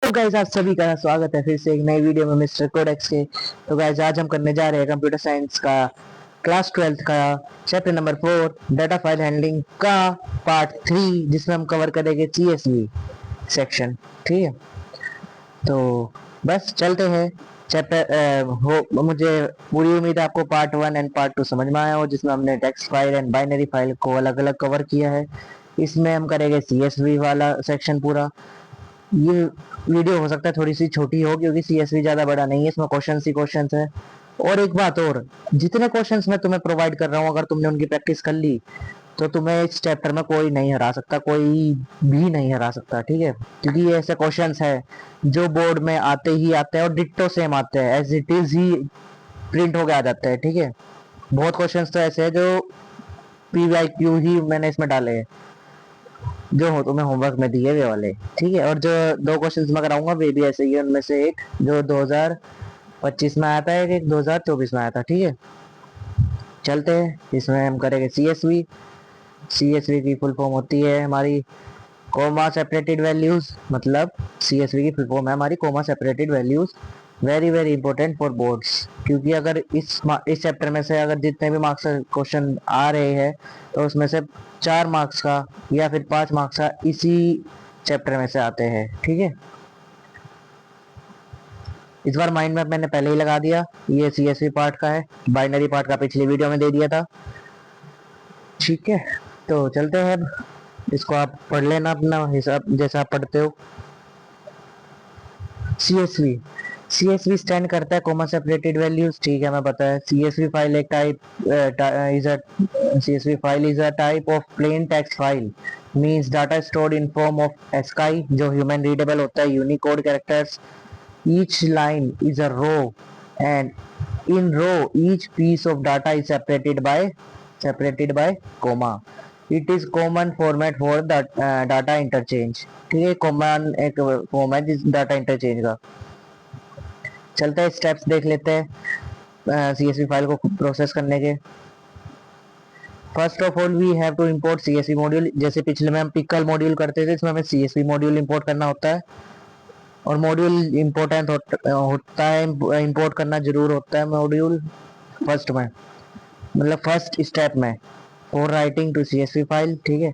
तो गाइस आप सभी का स्वागत है फिर से एक नई वीडियो में मिस्टर कोडेक्स के। तो गाइस आज हम करने जा रहे हैं कंप्यूटर साइंस का क्लास 12 का chapter number 4 data file handling का पार्ट 3, जिसमें हम कवर करेंगे सीएसवी सेक्शन। ठीक है, तो बस चलते हैं चैप्टर हो। मुझे पूरी उम्मीद है आपको पार्ट 1 एंड पार्ट 2 समझ में आया हो, जिसमें हमने text file and binary file को अलग अलग कवर किया है। इसमें हम करेंगे सीएसवी वाला सेक्शन पूरा। ये वीडियो हो सकता है थोड़ी सी छोटी हो, क्योंकि सीएसवी ज्यादा बड़ा नहीं है, इसमें क्वेश्चन ही क्वेश्चन है। और एक बात और, जितने क्वेश्चंस मैं तुम्हें प्रोवाइड कर रहा हूँ, अगर तुमने उनकी प्रैक्टिस कर ली तो तुम्हें इस चैप्टर में कोई नहीं हरा सकता, कोई भी नहीं हरा सकता। ठीक है, क्योंकि ये ऐसे क्वेश्चंस है जो बोर्ड में आते ही आते हैं और डिट्टो सेम आते हैं, एज इट इज ही प्रिंट होके आ जाते हैं। ठीक है, बहुत क्वेश्चंस तो ऐसे है जो पीवाईक्यू ही मैंने इसमें डाले हैं, जो हो तुम्हें होमवर्क में दिए हुए वाले। ठीक है, और जो दो क्वेश्चंस मैं कराऊंगा वे भी ऐसे ही है, उनमें से एक जो 2025 में आया था, एक 2024 में आया था। ठीक है, चलते हैं। इसमें हम करेंगे सीएसवी। सीएसवी की फुल फॉर्म होती है हमारी कोमा सेपरेटेड वैल्यूज, मतलब सीएसवी की फुल फॉर्म है हमारी coma separated values. Very very important for boards, क्योंकि अगर इस चैप्टर में से अगर जितने भी मार्क्स क्वेश्चन आ रहे हैं, तो उसमें से 4 मार्क्स का या फिर 5 मार्क्स का इसी चैप्टर में से आते हैं। ठीक है, इस बार माइंड मैप मैंने पहले ही लगा दिया, ये सीएसवी पार्ट का है, बाइनरी पार्ट का पिछली वीडियो में दे दिया था। ठीक है, तो चलते हैं। अब इसको आप पढ़ लेना अपना हिसाब जैसा आप पढ़ते हो। सीएसवी सीएसवी स्टैंड करता है कॉमा सेपरेटेड वैल्यूज। ठीक है, मैं पता है। सीएसवी फाइल एक type is a CSV file is a type of plain text file, means data stored in form of ASCII, जो ह्यूमन रीडेबल होता है, Unicode characters. Each line is a row and in row each piece of data is separated by comma. It is common format for the data interchange. ठीक है, common एक form है जिस data interchange का। चलते हैं, स्टेप्स देख लेते हैं सीएसवी फाइल को प्रोसेस करने के। First of all we have to import CSV module. जैसे पिछले में हम पिकल मॉड्यूल करते थे, इसमें हमें सीएसवी मॉड्यूल इंपोर्ट करना होता है। और मॉड्यूल इम्पोर्टेंट होता है, इंपोर्ट करना जरूर होता है मॉड्यूल फर्स्ट में, मतलब फर्स्ट स्टेप में, और राइटिंग टू सीएसवी फाइल। ठीक है,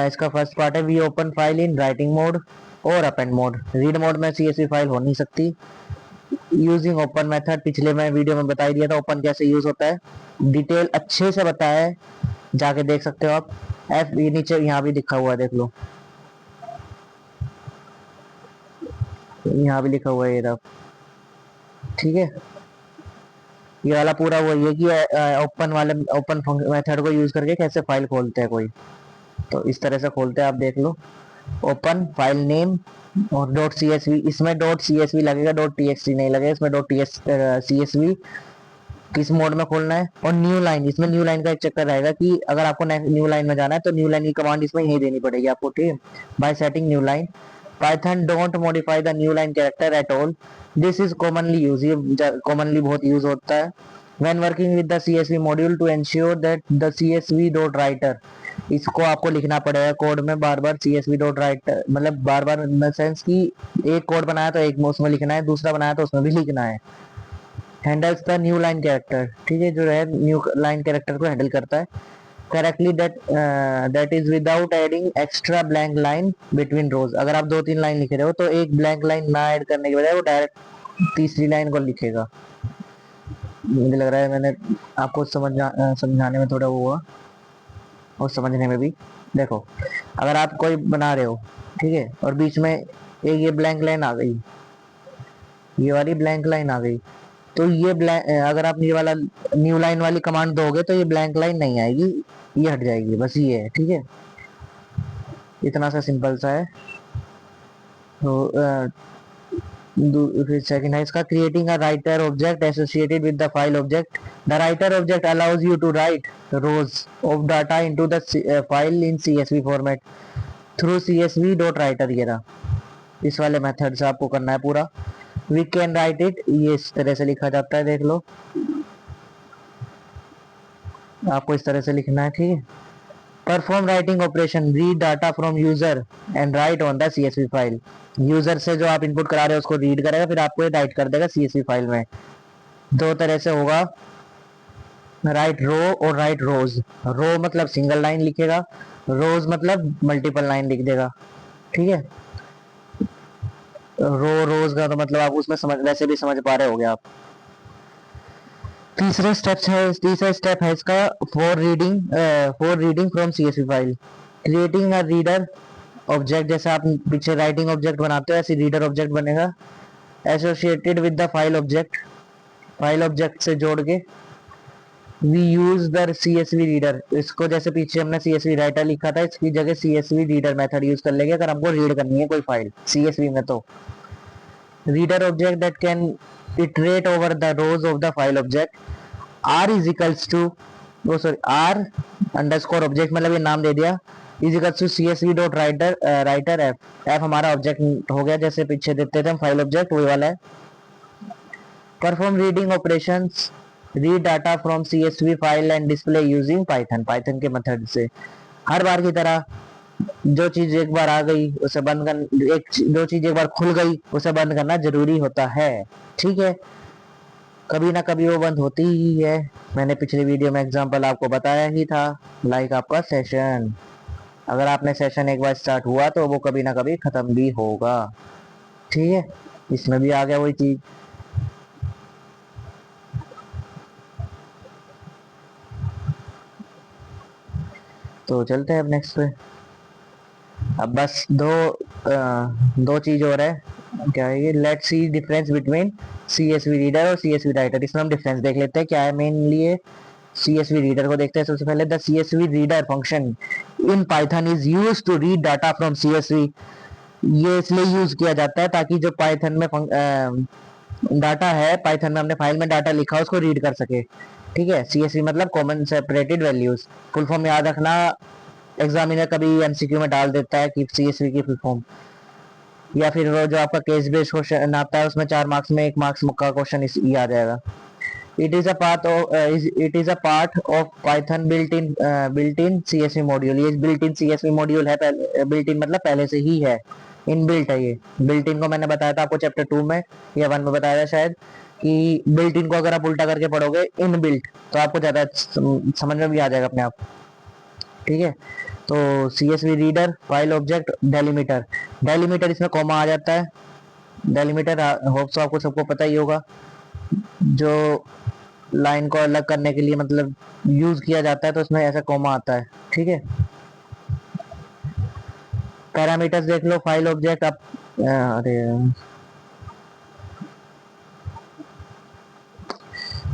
इसका फर्स्ट पार्ट है we open file in writing mode और अपेंड मोड। रीड मोड में सीएसवी फाइल हो नहीं सकती। यूजिंग ओपन मेथड, पिछले मैं वीडियो में बता दिया था ओपन कैसे यूज होता है, डिटेल अच्छे से बताया है, जाके देख सकते हो आप। एफ ये नीचे यहाँ भी लिखा हुआ है, देख लो, यहाँ भी लिखा हुआ है ये रहा। ठीक है, ये वाला पूरा वही है कि ओपन मेथड को यूज करके कैसे फाइल खोलते हैं कोई, तो इस तरह से खोलते हैं, आप देख लो। ओपन फाइल नेम और डॉट सीएसवी, इसमें डॉट सीएसवी लगेगा, डॉट टीएक्सटी नहीं लगेगा, इसमें डॉट सीएसवी किस मोड में खोलना है। और न्यू लाइन, इसमें न्यू लाइन का एक चक्कर रहेगा कि अगर आपको न्यू लाइन में जाना है तो न्यू लाइन की कमांड इसमें यही देनी पड़ेगी आपको। ठीक है, bye setting new line Python don't modify the new line character at all, this is commonly use, ये कॉमनली बहुत यूज होता है when working with the CSV module to ensure that the CSV dot writer, इसको आपको लिखना पड़ेगा code में बार बार, CSV dot writer मतलब बार बार इन द सेंस कि एक कोड बनाया तो एक में उसमें लिखना है, दूसरा बनाया तो उसमें भी लिखना है। Handles the new line character, ठीक है, जो है न्यू लाइन कैरेक्टर को हैंडल करता है correctly, that is without adding extra blank line between rows. अगर आप 2-3 लाइन लिख रहे हो तो एक ब्लैंक लाइन ना ऐड करने के बजाय वो डायरेक्ट तीसरी लाइन को लिखेगा। मुझे लग रहा है मैंने आपको समझाने में थोड़ा वो हुआ, और समझने में भी। देखो, अगर आप कोई बना रहे हो, ठीक है, और बीच में एक ये ब्लैंक लाइन आ गई, ये वाली ब्लैंक लाइन आ गई, तो ये ब्लैंक, अगर आप ये वाला न्यू लाइन वाली कमांड दोगे तो ये ब्लैंक लाइन नहीं आएगी, ये हट जाएगी, बस ये है। ठीक है, इतना सा सिंपल सा है। तो फिर सेकंड है इसका creating a writer object associated with the file object. The writer object allows you to write rows of data into the file in CSV format through CSV dot writer. ये रहा, इस वाले मेथड से आपको करना है पूरा। वी कैन राइट इट, ये इस तरह से लिखा जाता है, देख लो, आपको इस तरह से लिखना है। ठीक है, perform writing operation, read data from user and right on the CSV file. User से जो आप इनपुट करा रहे हो उसको रीड करेगा, फिर आपको ये राइट कर देगा सीएसवी फाइल में। दो तरह से होगा, राइट रो और राइट रोज। रो मतलब सिंगल लाइन लिखेगा, रोज मतलब मल्टीपल लाइन लिख देगा। ठीक है, रो रोज का तो मतलब आप उसमें समझ, वैसे भी समझ पा रहे होगे आप। तीसरा स्टेप है इसका, for reading from CSV file, creating a reader object. जैसे आप पीछे राइटिंग ऑब्जेक्ट बनाते हो ऐसे रीडर ऑब्जेक्ट बनेगा, associated with the file object, file object से जोड़ के। We use the CSV reader, इसको जैसे पीछे हमने सीएसवी राइटर लिखा था, इसकी जगह सीएसवी रीडर मेथड यूज कर लेंगे अगर हमको रीड करनी है कोई फाइल सीएसवी में। तो reader object that can iterate over the rows of the file object, R is equals to, वो सॉरी आर अंडरस्कोर ऑब्जेक्ट मतलब ये नाम दे दिया, is equals to CSV dot writer, writer F. F हमारा object हो गया, जैसे पीछे देते थे हम फाइल ऑब्जेक्ट, वही वाला है। Perform reading operations, read data from CSV file and display using Python, Python के मेथड से। हर बार की तरह जो चीज एक बार आ गई उसे बंद कर, जो चीज एक बार खुल गई उसे बंद करना जरूरी होता है। ठीक है, कभी ना कभी वो बंद होती ही है। मैंने पिछली वीडियो में एग्जांपल आपको बताया ही था, लाइक आपका सेशन। अगर आपने सेशन एक बार स्टार्ट हुआ तो वो कभी ना कभी खत्म भी होगा। ठीक है, इसमें भी आ गया वही चीज। तो चलते हैं अब नेक्स्ट पे। अब बस दो चीज और है, क्या है ये, let's see difference between CSV reader और सीएसवी राइटर। इसमें हम डिफरेंस देख लेते हैं क्या है मेनली। ये सीएसवी रीडर को देखते हैं सबसे पहले। The CSV reader function in Python is use to read data from CSV. ये इसलिए यूज किया जाता है ताकि जो पाइथन में डाटा है, पाइथन में हमने फाइल में डाटा लिखा उसको रीड कर सके। ठीक है, सीएसवी मतलब common separated values. Full form याद रखना, एग्जामिनर कभी एमसीक्यू में डाल देता है कि सीएसवी की फुल फॉर्म, या फिर वो जो आपका केस बेस्ड क्वेश्चन आता है उसमें 4 मार्क्स में 1 मार्क्स का क्वेश्चन ये आ जाएगा। It is a part of Python built in CSV module. ये बिल्ट इन सीएसवी मॉड्यूल है, बिल्ट इन मतलब पहले से ही है, इन बिल्ट है ये। बिल्ट इन को मैंने बताया था आपको चैप्टर 2 में या 1 में बताया था शायद, कि बिल्ट इन को अगर आप उल्टा करके पढ़ोगे इन बिल्ट, तो आपको ज्यादा समझ में भी आ जाएगा अपने आप। ठीक है, तो CSV reader, file object, delimiter. Delimiter इसमें कॉमा आ जाता है। डेलीमीटर होप्स आपको सबको पता ही होगा, जो लाइन को अलग करने के लिए मतलब यूज किया जाता है, तो उसमें ऐसा कॉमा आता है। ठीक है, पैरामीटर्स देख लो, फाइल ऑब्जेक्ट आप, अरे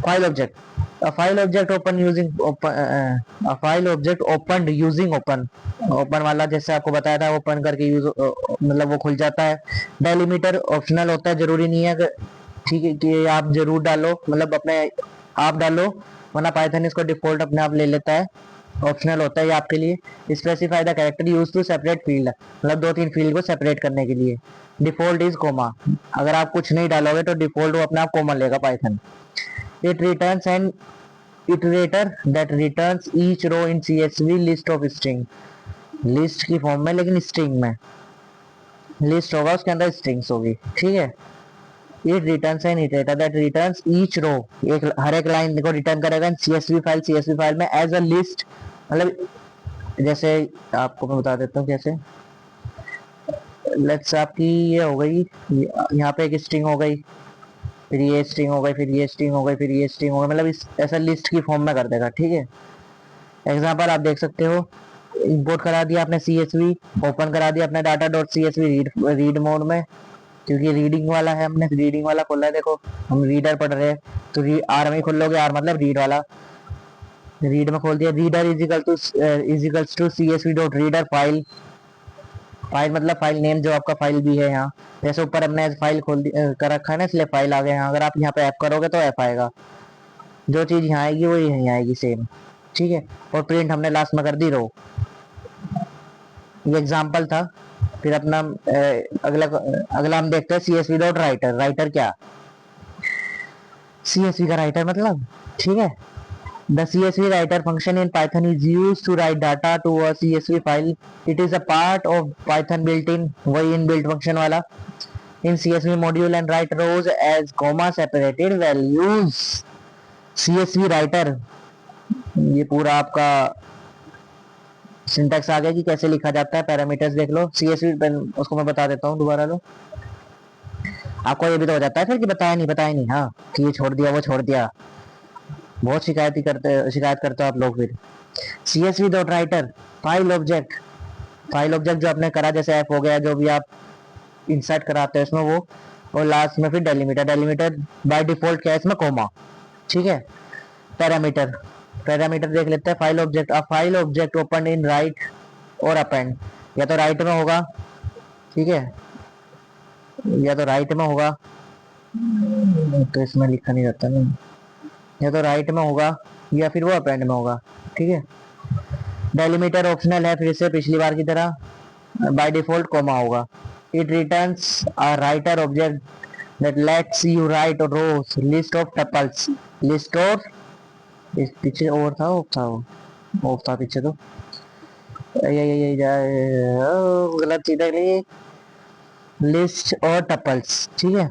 file object, a file object open using a file object opened using open वाला जैसे आपको बताया था, ओपन करके यूज मतलब वो खुल जाता है। डेलीमीटर ऑप्शनल होता है, जरूरी नहीं है ठीक है कि आप जरूर डालो, मतलब अपने आप डालो, वरना पाइथन इसको डिफॉल्ट अपने आप ले लेता है। ऑप्शनल होता है ये आपके लिए। Specify the character use to separate field, मतलब 2-3 फील्ड को सेपरेट करने के लिए। डिफॉल्ट इज कोमा, अगर आप कुछ नहीं डालोगे तो डिफॉल्ट वो अपने आप कोमा लेगा Python. It returns an iterator that returns each row in CSV list of string, list की फॉर्म में लेकिन स्ट्रिंग में लिस्ट होगा, उसके अंदर स्ट्रिंग्स होगी। ठीक है, it returns an iterator that returns each row, एक हर एक लाइन को रिटर्न करेगा CSV फाइल में एज अ लिस्ट। मतलब जैसे आपको मैं बता देता हूँ कैसे। लेट्स आपकी ये हो गई, यहाँ पे एक स्ट्रिंग हो गई, फिर ये स्ट्रिंग हो गई, फिर ये स्ट्रिंग हो गई, फिर ये स्ट्रिंग हो गई, मतलब इस ऐसा लिस्ट की फॉर्म में कर देगा। ठीक है, एग्जांपल आप देख सकते हो, इंपोर्ट करा दिया आपने सीएसवी, ओपन करा दिया अपने data dot CSV read mode में, क्योंकि रीडिंग वाला है, हमने रीडिंग वाला खोला है। देखो हम रीडर पढ़ रहे हैं तो आर में खोल लोगे, आर मतलब रीड वाला, रीड में खोल दिया। Reader is equals to CSV dot reader file, file मतलब फाइल नेम जो आपका फाइल भी है यहाँ, जैसे ऊपर हमने फाइल खोल कर रखा है ना, इसलिए फाइल आ गया यहाँ। अगर आप यहाँ पे एफ करोगे तो एफ आएगा, जो चीज यहाँ आएगी वो यहीं आएगी सेम। ठीक है, और प्रिंट हमने लास्ट में कर दी रो। ये एग्जांपल था। फिर अपना अगला अगला हम देखते हैं सीएसवी डॉट राइटर। राइटर क्या, सीएसवी का राइटर मतलब, ठीक है, The CSV writer function in Python is used to write data to a CSV file. It is a part of Python built-in, वही inbuilt function वाला. In CSV module and write rows as comma separated values. CSV writer, ये पूरा आपका syntax आ गया कि कैसे लिखा जाता है. पैरामीटर्स देख लो. CSV उसको मैं बता देता हूँ दोबारा लो. आपको ये भी तो हो जाता है फिर कि बताया नहीं. हाँ कि ये छोड़ दिया वो छोड़ दिया, बहुत शिकायत करते हो आप लोग. फिर CSV dot writer file object जो आपने करा, जैसे ऐप हो गया, जो भी आप इंसर्ट कराते हैं उसमें वो, और लास्ट में फिर डेलीमीटर बाय डिफॉल्ट क्या है इसमें, कोमा. ठीक है. पैरामीटर देख लेते हैं. File object open in right और अपेंड. या तो राइट में होगा, ठीक है, या तो राइट में होगा, तो इसमें लिखा नहीं रहता ना, या तो राइट में होगा या फिर वो अपेंड में होगा. ठीक है. डेलीमीटर ऑप्शनल है, फिर से पिछली बार की तरह. बाय डिफॉल्ट कोमा होगा. It returns a writer object that lets you write rows list of tuples. List और इस पीछे और था, ऑफ था पीछे. तो ये गलत चीज है. लिस्ट और टपल्स, ठीक है,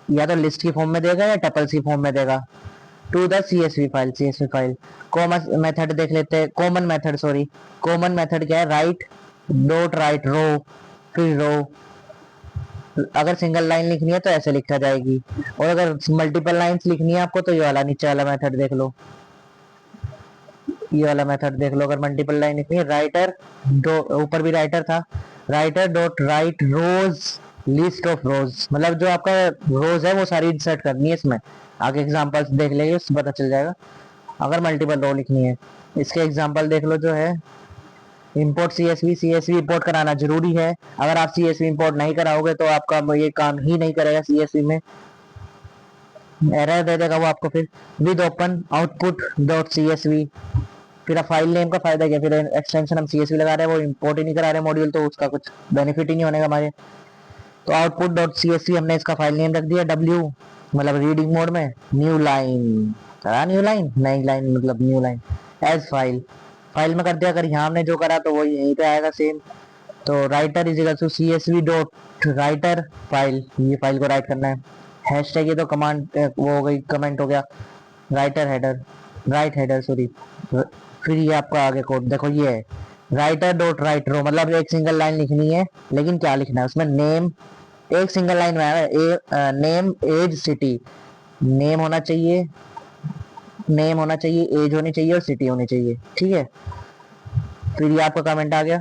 या तो लिस्ट की फॉर्म में देगा या टपल्स की फॉर्म में देगा. To the CSV file. Common method देख लेते हैं. कॉमन मेथड क्या है, राइट डॉट राइट रो, फिर रो. अगर सिंगल लाइन लिखनी है तो ऐसे लिखा जाएगी, और अगर मल्टीपल लाइंस लिखनी है आपको तो ये वाला नीचे वाला मेथड देख लो. अगर मल्टीपल लाइन लिखनी है, राइटर ऊपर भी राइटर था, writer dot write rows list of rows, मतलब जो आपका रोज है वो सारी इंसर्ट करनी है इसमें. आगे एग्जांपल्स देख लेंगे उससे पता चल जाएगा. अगर मल्टीपल रो लिखनी है, इसके एग्जांपल देख लो. जो है इंपोर्ट CSV इंपोर्ट कराना जरूरी है. अगर आप CSV इंपोर्ट नहीं कराओगे तो आपका ये काम ही नहीं करेगा. CSV में एरर दे देगा वो आपको. फिर with open output dot CSV. फिर फाइल नेम का फायदा क्या, फिर एक्सटेंशन हम CSV लगा रहे हैं, वो इंपोर्ट ही नहीं करा रहे मॉड्यूल, तो उसका कुछ बेनिफिट ही नहीं होने का हमारे. तो आउटपुट डॉट CSV हमने इसका फाइल नेम रख दिया W, मतलब रीडिंग मोड में. न्यू लाइन नई लाइन मतलब न्यू लाइन. एज फाइल में कर दिया. अगर यहाँ हमने जो करा तो वो यहीं पे आएगा सेम. तो writer is equal to CSV dot writer file. ये फाइल को राइट करना है. हैशटैग ये तो कमांड वो हो गई, कमेंट हो गया. Right header sorry. फिर ये आपका आगे कोड देखो, ये है राइटर डॉट राइट रो, मतलब एक सिंगल लाइन लिखनी है. लेकिन क्या लिखना है उसमें, नेम. एक सिंगल लाइन में आएगा नेम एज सिटी. नेम होना चाहिए, एज होनी चाहिए और सिटी होनी चाहिए. ठीक है. फिर ये आपका कमेंट आ गया.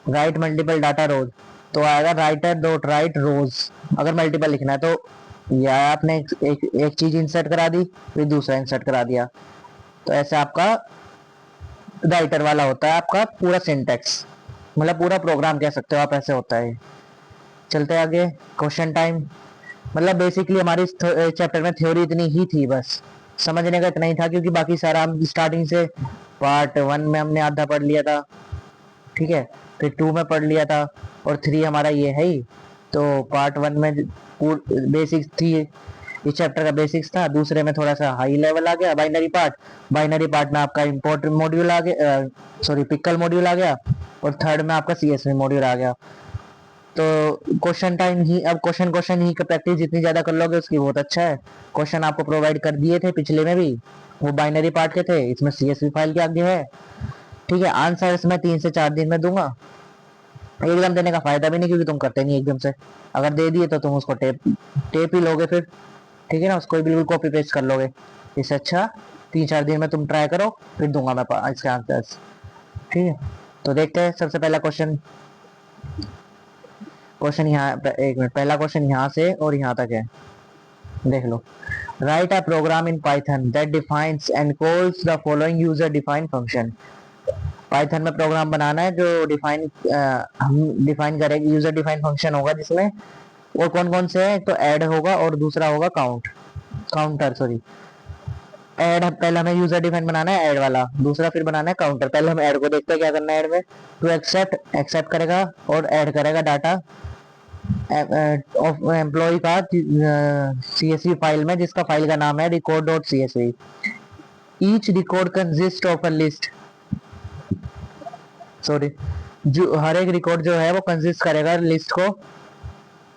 राइट मल्टीपल डाटा रोज, तो आएगा राइटर डॉट राइट रोज. अगर मल्टीपल लिखना है तो या आपने एक चीज इंसर्ट करा दी, फिर दूसरा इंसर्ट करा दिया. तो ऐसे आपका राइटर वाला होता है आपका पूरा सिंटेक्स, मतलब पूरा प्रोग्राम कह सकते हो आप, ऐसे होता है. चलते आगे. Question time. मतलब बेसिकली हमारी चैप्टर में थ्योरी इतनी ही थी, बस समझने का इतना ही था, क्योंकि बाकी सारा हम स्टार्टिंग से पार्ट 1 में हमने आधा पढ़ लिया था. ठीक है. फिर 2 में पढ़ लिया था, और 3 हमारा ये है ही. तो पार्ट 1 में बेसिक्स थी, इस चैप्टर का बेसिक्स था. दूसरे में थोड़ा सा हाई लेवल आ गया, बाइनरी पार्ट में आपका इंपोर्ट मॉड्यूल आ गया, सॉरी पिकल मॉड्यूल आ गया, और थर्ड में आपका CSV मॉड्यूल आ गया. तो क्वेश्चन टाइम ही, अब क्वेश्चन ही का प्रैक्टिस जितनी ज्यादा कर लोगे उसकी बहुत अच्छा है. क्वेश्चन आपको प्रोवाइड कर दिए थे पिछले में भी, वो बाइनरी पार्ट के थे, इसमें CSV फाइल के आगे है. ठीक है. आंसर इसमें 3 से 4 दिन में दूंगा. एकदम देने का फायदा भी नहीं, क्योंकि तुम करते नहीं एकदम से. अगर दे दिए तो तुम उसको टेप ही लोगे फिर. ठीक है ना, उसको बिल्कुल कॉपी पेस्ट कर लोगे. इससे अच्छा 3-4 दिन में तुम ट्राई करो, फिर दूंगा मैं इसके आंसर्स. ठीक है. तो देखते हैं सबसे पहला क्वेश्चन यहाँ, एक मिनट, पहला क्वेश्चन यहाँ से और यहाँ तक है, देख लो. Write a program in Python that defines and calls the following user defined function. Python में प्रोग्राम बनाना है जो हम डिफाइन करेंगे, यूजर डिफाइन फंक्शन होगा जिसमें, और कौन कौन से है, तो ऐड होगा और दूसरा होगा काउंटर सॉरी. ऐड पहले हमें यूजर डिफाइन बनाना है, ऐड वाला. दूसरा फिर बनाना है काउंटर. पहले हम ऐड को देखते हैं क्या करना है. ऐड में टू एक्सेप्ट करेगा और ऐड करेगा डाटा ऑफ एम्प्लॉय का CSV फाइल में, जिसका फाइल का नाम है record.csv. Each record consist of a list, sorry, जो हर एक रिकॉर्ड जो है वो कंसिस्ट करेगा लिस्ट को,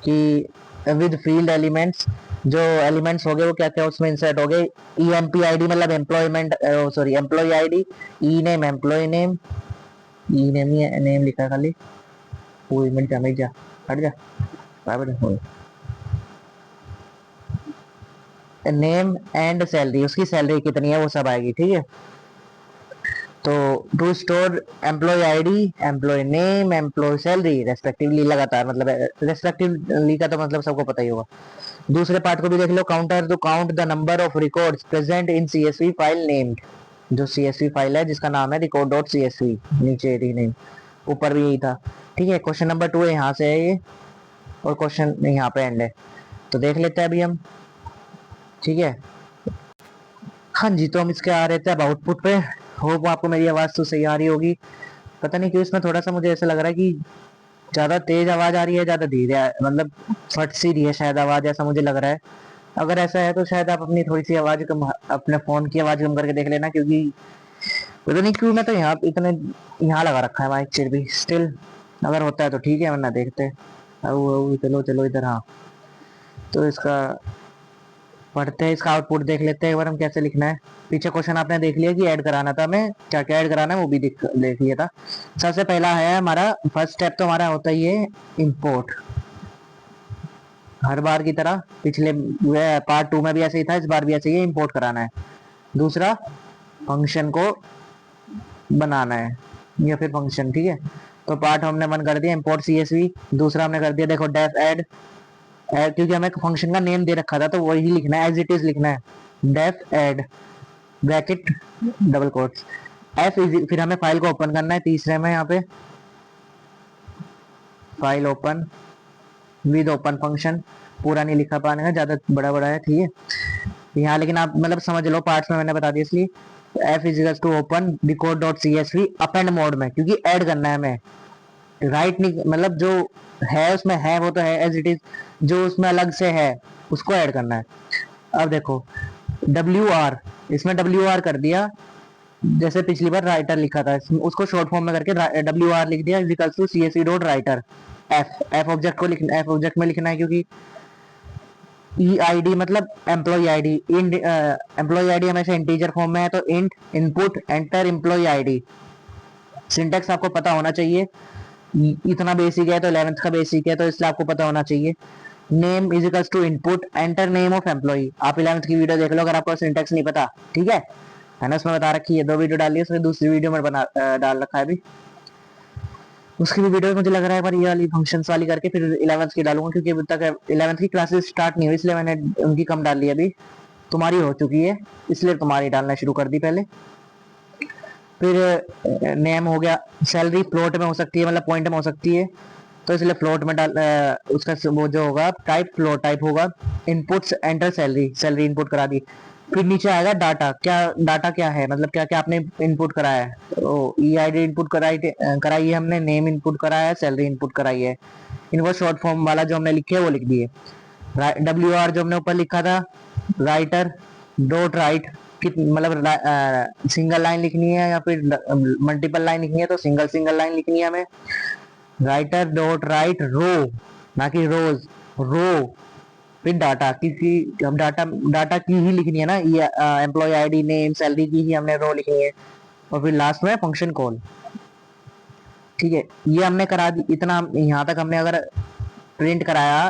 कि विद फील्ड एलिमेंट्स, जो एलिमेंट्स हो गए वो क्या क्या उसमें इंसर्ट हो गए। EMP ID मतलब employment, sorry employee ID, E name employee name, E name ही नेम लिखा है खाली, वो मिट जा हट जा नेम एंड सैलरी, उसकी सैलरी कितनी है वो सब आएगी, ठीक है। तो to store employee ID, employee name, employee salary respectively, लगातार मतलब रेस्पेक्टिवली का तो मतलब सबको पता ही होगा। दूसरे पार्ट को भी देख लो, counter to count the number of records present in CSV file named, जो CSV फाइल है जिसका नाम है रिकॉर्ड डॉट CSV, नीचे रीनेम, ऊपर भी यही था, ठीक है। क्वेश्चन नंबर 2 है, यहाँ से है ये, और क्वेश्चन यहाँ पे एंड है, तो देख लेते हैं अभी हम, ठीक है। हाँ जी, तो हम इसके आ रहे थे अब आउटपुट पे। होप आपको मेरी आवाज़ तो सही आ रही होगी। पता नहीं क्यों इसमें थोड़ा सा मुझे ऐसा लग रहा है कि ज़्यादा तेज आवाज़ आ रही है, ज़्यादा धीरे मतलब फट सी रही है शायद आवाज़, ऐसा मुझे लग रहा है। अगर ऐसा है तो शायद आप अपनी थोड़ी सी आवाज़ कम, अपने फ़ोन की आवाज़ कम करके देख लेना, क्योंकि पता नहीं क्यों मैं तो यहाँ इतने यहाँ लगा रखा है माइक, फिर भी स्टिल अगर होता है तो ठीक है, वरना देखते हैं। चलो चलो इधर, हाँ। तो इसका पढ़ते हैं, इसका आउटपुट देख लेते हैं एक बार हम कैसे लिखना है। पीछे क्वेश्चन आपने देख लिया कि ऐड कराना था, हमें क्या क्या ऐड कराना है वो भी देख लिया था। सबसे पहला है हमारा फर्स्ट स्टेप, तो हमारा होता ही है इंपोर्ट, हर बार की तरह, पिछले पार्ट 2 में भी ऐसे ही था, इस बार भी ऐसे ही इंपोर्ट कराना है। दूसरा फंक्शन को बनाना है, या फिर फंक्शन, ठीक है। तो पार्ट हमने 1 कर दिया इंपोर्ट CSV, दूसरा हमने कर दिया देखो डेफ ऐड, क्योंकि हमें फंक्शन का नेम दे रखा था तो वही लिखना है, एज इट इज लिखना है, def add bracket double quotes F is, फिर हमें फाइल को ओपन करना है तीसरे में, यहाँ पे file open with open function, पूरा नहीं लिखा पाने का, ज्यादा बड़ा बड़ा है, ठीक है यहाँ, लेकिन आप मतलब समझ लो पार्ट्स में मैंने बता दिया, इसलिए F is to open record dot CSV append mode में, क्योंकि ऐड करना है हमें, राइट नहीं, मतलब जो है उसमें है वो तो है एज इट इज, जो उसमें अलग से है उसको ऐड करना है। अब देखो WR, इसमें WR कर दिया, जैसे पिछली बार राइटर लिखा था, उसको शॉर्ट फॉर्म में करके WR लिख दिया, equals to CSV dot writer, F object को लिखना, एफ ऑब्जेक्ट में लिखना है, क्योंकि EID मतलब एम्प्लॉय आईडी, एम्प्लॉय आईडी हमेशा इंटीजर फॉर्म में है, तो int input enter employee ID, syntax आपको पता होना चाहिए, इतना बेसिक है तो 11th का बेसिक है तो इसलिए आपको पता होना चाहिए। Name is equals to input enter name of employee, आप 11th की वीडियो देख लो अगर आपको सिंटेक्स नहीं पता, ठीक है। मैंने उसमें बता रखी है, 2 वीडियो डाली है, उसमें दूसरी वीडियो में बना डाल रखा है अभी, उसकी भी वीडियो मुझे लग रहा है पर ये वाली फंक्शंस वाली करके फिर 11th की डालूंगा, क्योंकि अभी तक 11th की क्लासेस स्टार्ट नहीं हुई, इसलिए मैंने उनकी कम डाल ली, अभी तुम्हारी हो चुकी है इसलिए तुम्हारी डालना शुरू कर दी पहले। फिर नेम हो गया, सैलरी फ्लोट में हो सकती है, मतलब पॉइंट में हो सकती है, तो इसलिए फ्लोट में डाल, उसका वो जो होगा टाइप फ्लोट टाइप होगा। Inputs enter salary, salary input करा दी। फिर नीचे आएगा डाटा, क्या डाटा क्या है, मतलब क्या क्या आपने इनपुट कराया है, तो EID इनपुट कराई है हमने, नेम इनपुट कराया है, सैलरी इनपुट कराई है, इनको शॉर्ट फॉर्म वाला जो हमने लिखे है वो लिख दिए। WR जो हमने ऊपर लिखा था, राइटर डॉट राइट, मतलब सिंगल लाइन लिखनी है या फिर मल्टीपल लाइन लिखनी है, तो सिंगल सिंगल लाइन लिखनी है हमें। राइटर डॉट राइट रो, ना कि रोज, रो। फिर डाटा, किसी हम डाटा की ही लिखनी है ना, ये एम्प्लॉय आईडी नेम सैलरी की ही हमने रो लिखनी है, और फिर लास्ट में फंक्शन कॉल, ठीक है। ये हमने करा दी, इतना यहाँ तक हमने अगर प्रिंट कराया,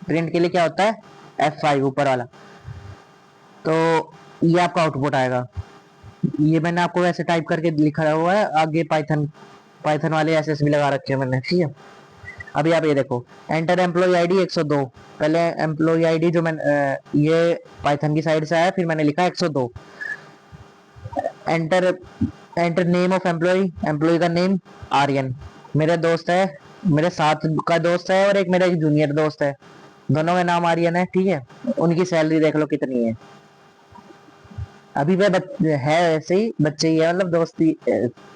प्रिंट के लिए क्या होता है F5 ऊपर वाला, तो ये आपका आउटपुट आएगा। ये मैंने आपको वैसे टाइप करके लिखा हुआ है, आगे पाइथन पाइथन वाले SSB लगा रखे हैं मैंने, ठीक है। अभी आप ये देखो, एंटर एम्प्लॉय आईडी 102, पहले एम्प्लॉय आईडी जो मैं ये पाइथन की साइड से आया, फिर मैंने लिखा 102। Enter enter name of employee, employee का नेम आर्यन, मेरे दोस्त है, मेरे साथ का दोस्त है, और एक मेरा एक जूनियर दोस्त है, दोनों का नाम आर्यन है, ठीक है। उनकी सैलरी देख लो कितनी है, अभी वह है ऐसे ही बच्चे ही है, मतलब दोस्ती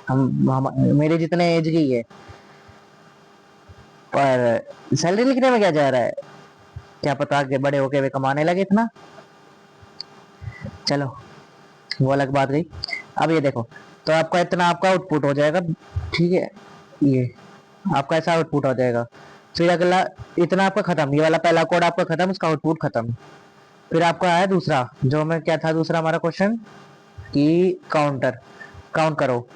हम मेरे जितने एज की है, पर सैलरी लिखने में क्या जा रहा है, क्या पता कि बड़े होके वे कमाने लगे इतना। चलो वो अलग बात गई। अब ये देखो, तो आपका इतना आपका आउटपुट हो जाएगा, ठीक है, ये आपका ऐसा आउटपुट हो जाएगा। फिर अगला इतना आपका खत्म, ये वाला पहला कोड आपका खत्म, उसका आउटपुट खत्म। फिर आपका आया दूसरा, जो मैं क्या था दूसरा हमारा क्वेश्चन कि काउंटर, काउंट करो।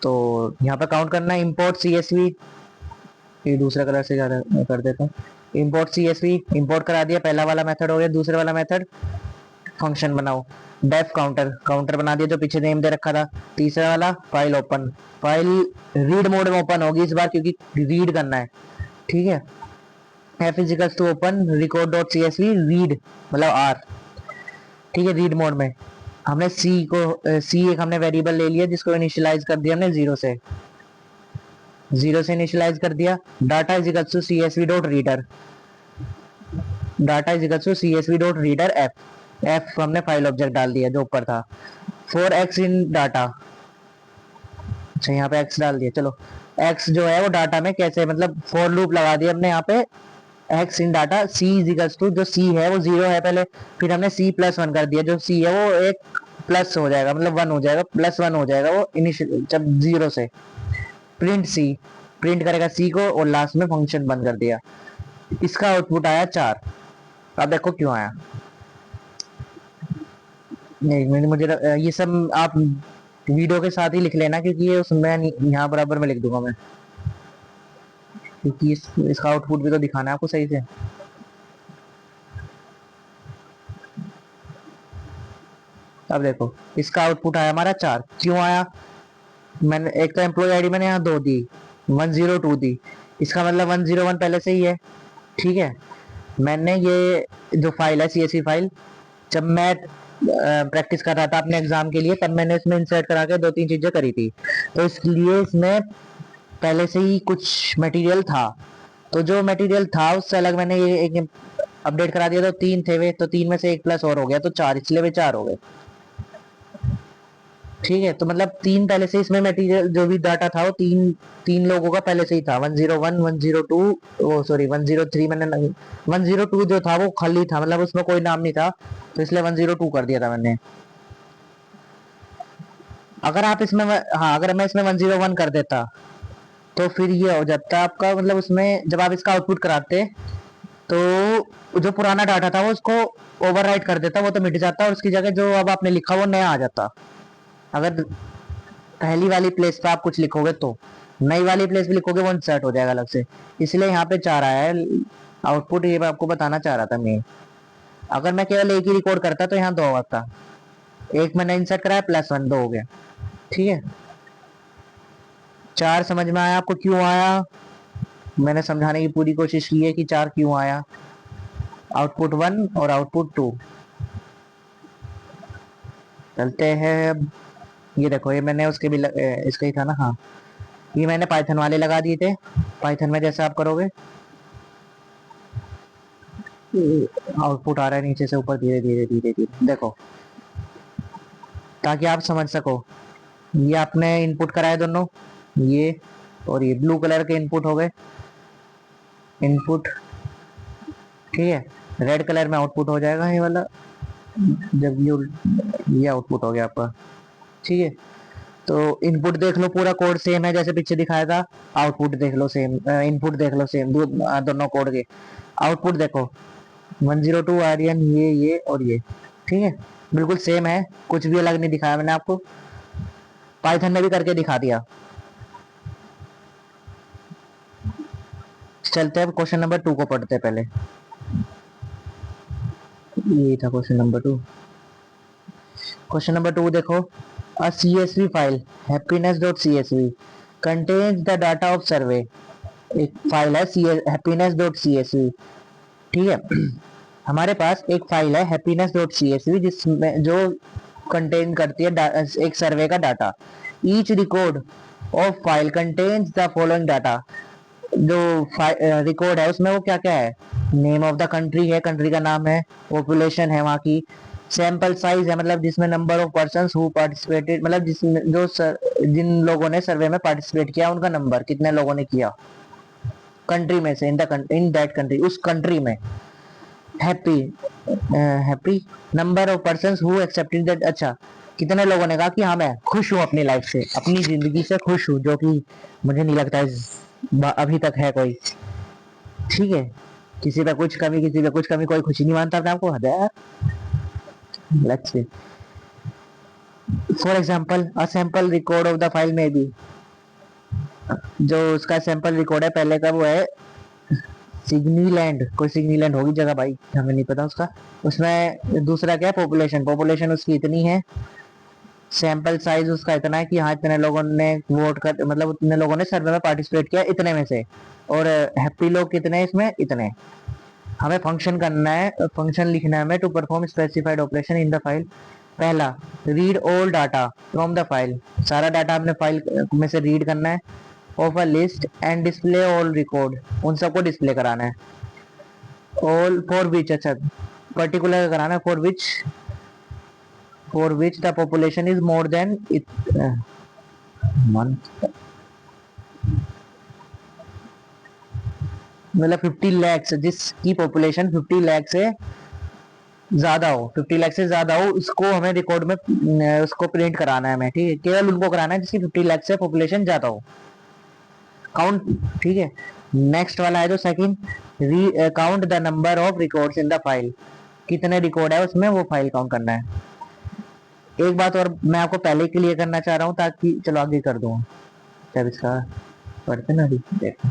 तो यहाँ पे काउंट करना है, इम्पोर्ट CSV, ये दूसरा कलर से ज्यादा कर देता हूँ। इम्पोर्ट CSV इम्पोर्ट करा दिया, पहला वाला मेथड हो गया। दूसरे वाला मेथड फंक्शन बनाओ, डेफ काउंटर, काउंटर बना दिया जो पीछे नेम दे रखा था। तीसरा वाला file open, file read mode में ओपन होगी इस बार क्योंकि रीड करना है, ठीक है। F is equals to open record dot CSV read, मतलब आर, ठीक है, रीड मोड में। हमने सी एक हमने वेरिएबल ले लिया जिसको इनिशियलाइज कर दिया हमने जीरो से इनिशियलाइज कर दिया। Data is equals to CSV dot reader, data is equals to CSV dot reader F हमने फाइल ऑब्जेक्ट डाल दिया जो ऊपर था। फॉर एक्स इन डाटा, अच्छा यहाँ पे एक्स डाल दिया। चलो एक्स जो है वो डाटा में कैसे, मतलब फॉर लूप लगा दिया हमने यहाँ पे। X in data C is equals to, जो सी है वो 0 है पहले, फिर हमने C+1 कर दिया, जो सी है वो एक प्लस हो जाएगा, मतलब 1 हो जाएगा, +1 हो जाएगा वो इनिशियल जब 0 से। प्रिंट सी, प्रिंट करेगा सी को, और लास्ट में फंक्शन बंद कर दिया। इसका आउटपुट आया 4। अब देखो क्यों आया। नहीं मुझे ये सब आप वीडियो के साथ ही लिख लेना क्योंकि ये उसमें यहाँ बराबर में लिख दूंगा मैं, क्योंकि इसका आउटपुट भी तो दिखाना है आपको सही से। अब देखो इसका आउटपुट आया हमारा 4। क्यों आया, मैंने एक तो एम्प्लॉय आईडी मैंने यहाँ 2 दी, 102 दी, इसका मतलब 101 पहले से ही है, ठीक है। मैंने ये जो फाइल है CSV फाइल, जब मैं प्रैक्टिस कर रहा था अपने एग्जाम के लिए, तब मैंने इसमें इंसर्ट करा के 2-3 चीजें करी थी, तो इसलिए इसमें पहले से ही कुछ मटेरियल था। तो जो मटेरियल था उससे अलग मैंने ये एक अपडेट करा दिया, तो 3 थे वे, तो 3 में से एक प्लस और हो गया तो 4, इसलिए वे 4 हो गए, ठीक है। तो मतलब 3 पहले से इसमें मटेरियल जो भी डाटा था वो तीन लोगों का पहले से ही था। 101, 102, वो सॉरी 103, मैंने 102 जो था वो खाली था, मतलब उसमें कोई नाम नहीं था, तो इसलिए 102 कर दिया था मैंने। अगर आप इसमें, हाँ अगर मैं इसमें 101 कर देता तो फिर ये हो जाता आपका, मतलब उसमें जब आप इसका आउटपुट कराते तो जो पुराना डाटा था वो उसको ओवरराइट कर देता, वो तो मिट जाता, और उसकी जगह जो अब आपने लिखा वो नया आ जाता। अगर पहली वाली प्लेस पे आप कुछ लिखोगे तो नई वाली प्लेस पे लिखोगे वो इंसर्ट हो जाएगा अलग से, इसलिए यहाँ पे 4 आया है आउटपुट। ये मैं आपको बताना चाह रहा था मैं, अगर मैं केवल एक ही रिकॉर्ड करता तो यहाँ 2 आता, एक मैंने इंसर्ट कराया +1, 2 हो गया, ठीक है। 4 समझ में आया आपको क्यों आया, मैंने समझाने की पूरी कोशिश की है कि 4 क्यों आया। आउटपुट 1 और आउटपुट 2, चलते हैं अब। ये देखो ये मैंने उसके भी इसका ही था ना, हाँ ये मैंने पाइथन वाले लगा दिए थे। पाइथन में जैसे आप करोगे आउटपुट आ रहा है नीचे से ऊपर, धीरे धीरे धीरे धीरे, देखो ताकि आप समझ सको। ये आपने इनपुट कराए दोनों, ये और ये ब्लू कलर के इनपुट हो गए, इनपुट, ठीक है। रेड कलर में आउटपुट हो जाएगा ये वाला, जब ये आउटपुट हो गया आपका, ठीक है। तो इनपुट देख लो पूरा कोड सेम है जैसे पीछे दिखाया था, आउटपुट देख लो सेम, इनपुट देख लो सेम, दोनों कोड के आउटपुट देखो 102 आर्यन, ये और ये, ठीक है, बिल्कुल सेम है, कुछ भी अलग नहीं दिखाया मैंने आपको, पाइथन में भी करके दिखा दिया। चलते हैं क्वेश्चन नंबर 2 को पढ़ते हैं पहले। ये था क्वेश्चन नंबर 2। क्वेश्चन नंबर 2 देखो, a CSV file happiness.csv contains the data of survey। एक फाइल है happiness.csv, ठीक है। हमारे पास एक फाइल है happiness.csv जिसमें जो कंटेन करती है एक सर्वे का data. Each record of file contains the following data, जो रिकॉर्ड है उसमें वो क्या क्या है, नेम ऑफ द कंट्री है, कंट्री का नाम है, पॉपुलेशन है वहाँ की, सैंपल साइज है, मतलब जिसमें number of persons who participated, मतलब जिसमें जो जिन लोगों ने सर्वे में पार्टिसिपेट किया उनका नंबर, कितने लोगों ने किया, कंट्री में से इन दैट कंट्री, उस कंट्री में। Happy happy, number of person who accepted that, अच्छा कितने लोगों ने कहा कि हाँ मैं खुश हूँ अपनी लाइफ से, अपनी जिंदगी से खुश हूँ, जो कि मुझे नहीं लगता अभी तक है कोई। ठीक है, किसी पे कुछ कमी, किसी पे कुछ कमी, कोई खुशी नहीं मानता अपने आपको, हद है यार। Let's see, for example a sample record of the file में भी, जो उसका सैंपल रिकॉर्ड है पहले का वो है सिग्नीलैंड, कोई सिग्नीलैंड होगी जगह भाई, हमें नहीं पता उसका। उसमें दूसरा क्या है, पॉपुलेशन, पॉपुलेशन उसकी इतनी है, सैंपल साइज उसका इतना है कि हाँ इतने लोगों ने वोट कर, मतलब उतने लोगों ने सर्वे में पार्टिसिपेट किया इतने में से, और हैप्पी लोग कितने हैं इसमें, इतने। हमें फंक्शन करना है, फंक्शन लिखना है हमें to perform specified operation in the file. पहला, read all data from the file, सारा डाटा हमने फाइल में से रीड करना है, of a list and display all record, उन सबको डिस्प्ले कराना है। ऑल फॉर विच, अच्छा पर्टिकुलर कराना है, for which the population is more than मतलब 50 लाख, जिसकी पॉपुलेशन 50 लाख से ज्यादा हो, 50 लाख से ज्यादा हो, उसको हमें रिकॉर्ड में उसको प्रिंट कराना है हमें। ठीक है, केवल उनको कराना है जिसकी 50 लाख से पॉपुलेशन ज्यादा हो, काउंट। ठीक है, नेक्स्ट वाला है जो second, count the number of records in the file, कितने रिकॉर्ड है उसमें वो फाइल काउंट करना है। एक बात और मैं आपको पहले क्लियर करना चाह रहा हूँ, ताकि चलो आगे कर दूँ, जब इसका पढ़ते ना, देखो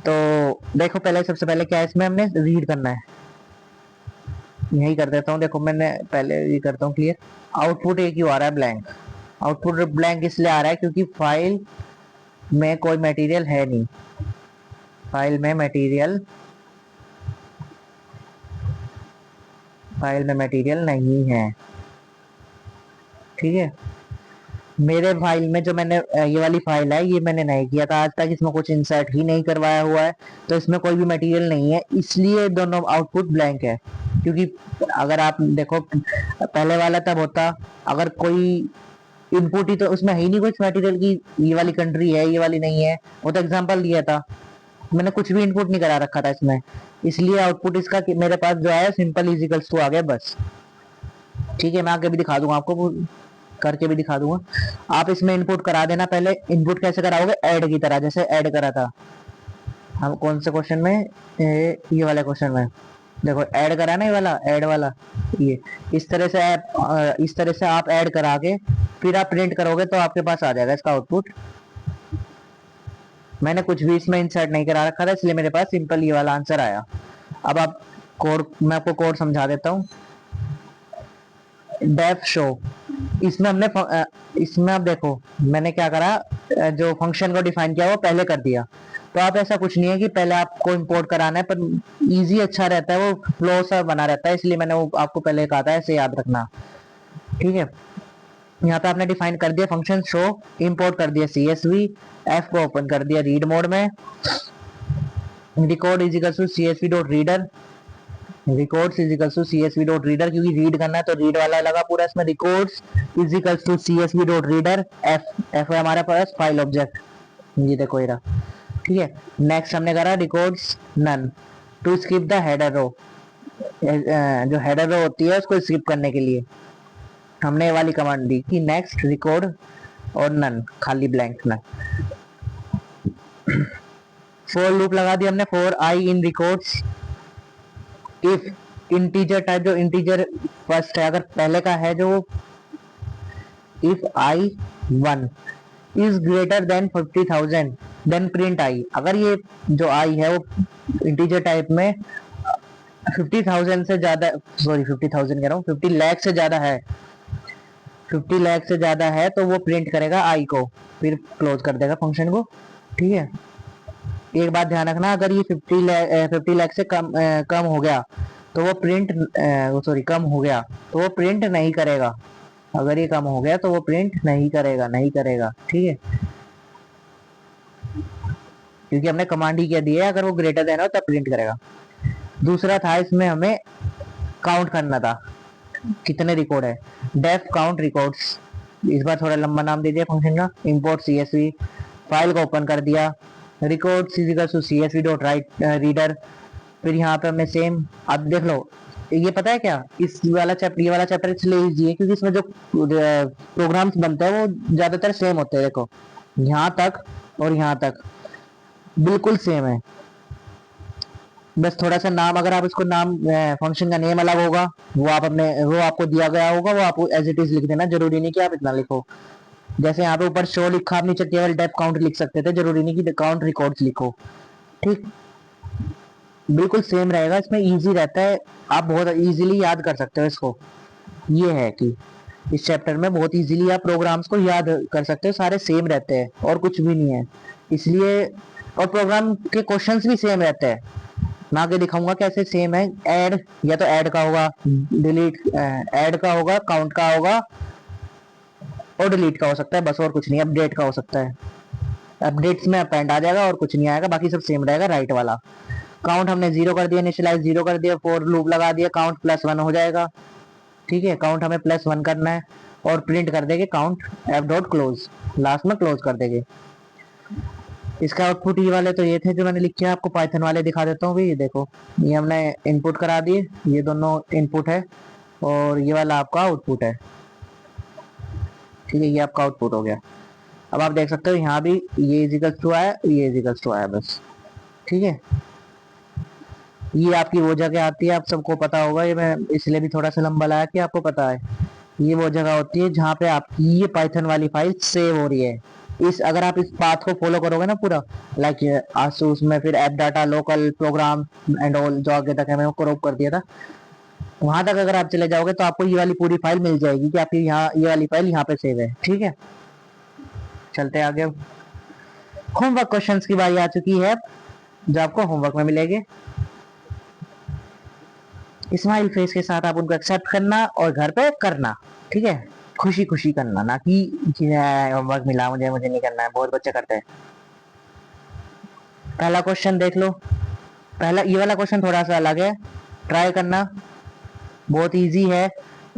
तो देखो पहले, सबसे पहले क्या है इसमें, हमने रीड करना है, यही कर देता हूँ। देखो मैंने पहले ये करता हूँ क्लियर, आउटपुट एक क्यों आ रहा है ब्लैंक, आउटपुट ब्लैंक इसलिए आ रहा है क्योंकि फाइल में कोई मटेरियल है नहीं, फाइल में मटेरियल नहीं है। ठीक है, मेरे फाइल में जो मैंने ये वाली फाइल है, ये मैंने नहीं किया था आज तक, इसमें कुछ इंसर्ट ही नहीं करवाया हुआ है, तो इसमें कोई भी मटेरियल नहीं है, इसलिए दोनों आउटपुट ब्लैंक है। क्योंकि अगर आप देखो पहले वाला तब होता अगर कोई इनपुट ही तो उसमें है ही नहीं कुछ मटेरियल की, ये वाली कंट्री है ये वाली नहीं है, वो तो एग्जांपल दिया था, मैंने कुछ भी इनपुट नहीं करा रखा था इसमें, इसलिए आउटपुट इसका मेरे पास जो है सिंपल इजिकल्स टू आ गया बस। ठीक है, मैं आगे भी दिखा दूंगा आपको, करके भी दिखा दूंगा। आप इसमें इनपुट करा देना, पहले इनपुट कैसे कराओगे, ऐड की तरह, जैसे ऐड करा था हम कौन से क्वेश्चन में, ये वाले क्वेश्चन में, देखो ऐड करा ना, ये वाला ऐड वाला, ये इस तरह से आप ऐड करा के फिर आप प्रिंट करोगे तो आपके पास आ जाएगा इसका आउटपुट। मैंने कुछ भी इसमें इंसर्ट नहीं करा रखा था, इसलिए मेरे पास सिंपल ये वाला आंसर आया। अब आप कोड, मैं आपको कोड समझा देता हूँ। डेफ शो, इसमें हमने इसमें आप देखो मैंने क्या करा, जो फंक्शन को डिफाइन किया वो पहले कर दिया, तो आप ऐसा कुछ नहीं है कि पहले आपको इंपोर्ट कराना है, पर इजी अच्छा रहता है, वो फ्लो सा बना रहता है, इसलिए मैंने वो आपको पहले कहा था, ऐसे याद रखना। ठीक है, यहाँ पे आपने डिफाइन कर दिया फंक्शन शो, इंपोर्ट कर दिया CSV, एफ को ओपन कर दिया रीड मोड में, record is equal to CSV dot reader, records is equal to CSV dot reader, क्योंकि रीड करना है तो रीड वाला लगा पूरा इसमें, records is equal to CSV dot reader, F है हमारे पास फाइल ऑब्जेक्ट, ये देखो ये रहा। ठीक है, नेक्स्ट हमने करा records none to skip the header row, जो हेडर रो होती है उसको स्किप करने के लिए हमने ये वाली कमांड दी कि नेक्स्ट रिकॉर्ड और नन, खाली ब्लैंक नन। फॉर लूप लगा दिया हमने, for I in records if integer type, जो इंटीजर फर्स्ट है अगर पहले का है, जो if I 1 is greater than 50,000 then print I, अगर ये जो I है वो इंटीजर टाइप में 50,000 से ज्यादा, सॉरी 50,000 कह रहा हूँ, 50 लाख से ज्यादा है, 50 लाख से ज्यादा है तो वो प्रिंट करेगा I को, फिर क्लोज कर देगा फंक्शन को। ठीक है, एक बात ध्यान रखना, अगर ये 50 लाख से कम हो गया तो वो प्रिंट, सॉरी कम हो गया तो वो प्रिंट नहीं करेगा, अगर ये कम हो गया तो वो प्रिंट नहीं करेगा। ठीक है, क्योंकि हमने कमांड ही क्या दी है, अगर वो ग्रेटर देन हो तब प्रिंट करेगा। दूसरा था इसमें हमें काउंट करना था कितने रिकॉर्ड है, डेफ काउंट रिकॉर्ड्स, इस बार थोड़ा लंबा नाम दे दिया फंक्शन का, इंपोर्ट CSV, फाइल को ओपन कर दिया, records is equal to CSV dot write reader, फिर यहाँ पे हमने सेम, अब देख लो, ये पता है क्या, ये वाला चैप्टर इसलिए इजी है क्योंकि इसमें जो प्रोग्राम्स बनते हैं वो ज्यादातर सेम होते हैं। देखो यहाँ तक और यहाँ तक बिल्कुल सेम है, बस थोड़ा सा नाम, अगर आप इसको नाम, फंक्शन का नेम अलग होगा, वो आपको दिया गया होगा, वो आप एज इट इज लिख देना, जरूरी नहीं कि आप इतना लिखो। जैसे यहाँ पे ऊपर शो लिखा, आप नीचे टेबल टाइप काउंट लिख सकते थे, जरूरी नहीं कि काउंट रिकॉर्ड्स लिखो। ठीक, बिल्कुल सेम रहेगा, इसमें इजी रहता है, आप बहुत इजीली याद कर सकते हो इसको। ये है कि इस चैप्टर में बहुत इजीली आप प्रोग्राम्स को याद कर सकते हो, सारे सेम रहते हैं और कुछ भी नहीं है इसलिए। और प्रोग्राम के क्वेश्चंस भी सेम रहते हैं, मैं आगे दिखाऊंगा कैसे सेम है। ऐड, या तो ऐड का होगा, डिलीट, ऐड का होगा, काउंट का होगा और डिलीट का हो सकता है, बस और कुछ नहीं। अपडेट का हो सकता है, अपडेट्स में अपेंड आ जाएगा और कुछ नहीं आएगा, बाकी सब सेम रहेगा। राइट वाला काउंट हमने 0 कर दिया, इनिशियलाइज 0 कर दिया, फॉर लूप लगा दिया, काउंट +1 हो जाएगा। ठीक है, काउंट हमें +1 करना है और प्रिंट कर देंगे count F dot close, last में क्लोज कर देंगे। इसका आउटपुट ये वाले तो ये थे जो मैंने लिखे हैं, आपको पाइथन वाले दिखा देता हूँ। ये देखो, ये हमने इनपुट करा दिए, ये दोनों इनपुट है और ये वाला आपका आउटपुट है। ठीक है, ये आपका आउटपुट हो गया। अब आप देख सकते हो यहाँ भी ये इजिकल्स टू आया, ये इजिकल्स टू आया, बस। ठीक है, ये आपकी वो जगह आती है, आप सबको पता होगा, ये मैं इसलिए भी थोड़ा सा लंबा लाया कि आपको पता है। ये वो जगह होती है जहाँ पे आपकी ये पाइथन वाली फाइल सेव हो रही है। अगर आप इस पाथ को फॉलो करोगे ना पूरा, लाइक आसूस में, फिर app data, local program and all, जो आगे तक है मैंने क्रॉप कर दिया था, वहां तक अगर आप चले जाओगे तो आपको ये वाली पूरी फाइल मिल जाएगी कि आपकी यहाँ ये वाली फाइल यहाँ पे सेव है। ठीक है, चलते आगे। होमवर्क क्वेश्चंस की बारी आ चुकी है जो आपको होमवर्क में मिलेंगे। स्माइल फेस के साथ आप उनको एक्सेप्ट करना और घर पे करना। ठीक है, खुशी खुशी करना, ना कि होमवर्क मिला मुझे, मुझे नहीं करना है, बहुत बच्चे करते हैं। पहला क्वेश्चन देख लो, पहला ये वाला क्वेश्चन थोड़ा सा अलग है, ट्राई करना, बहुत इजी है।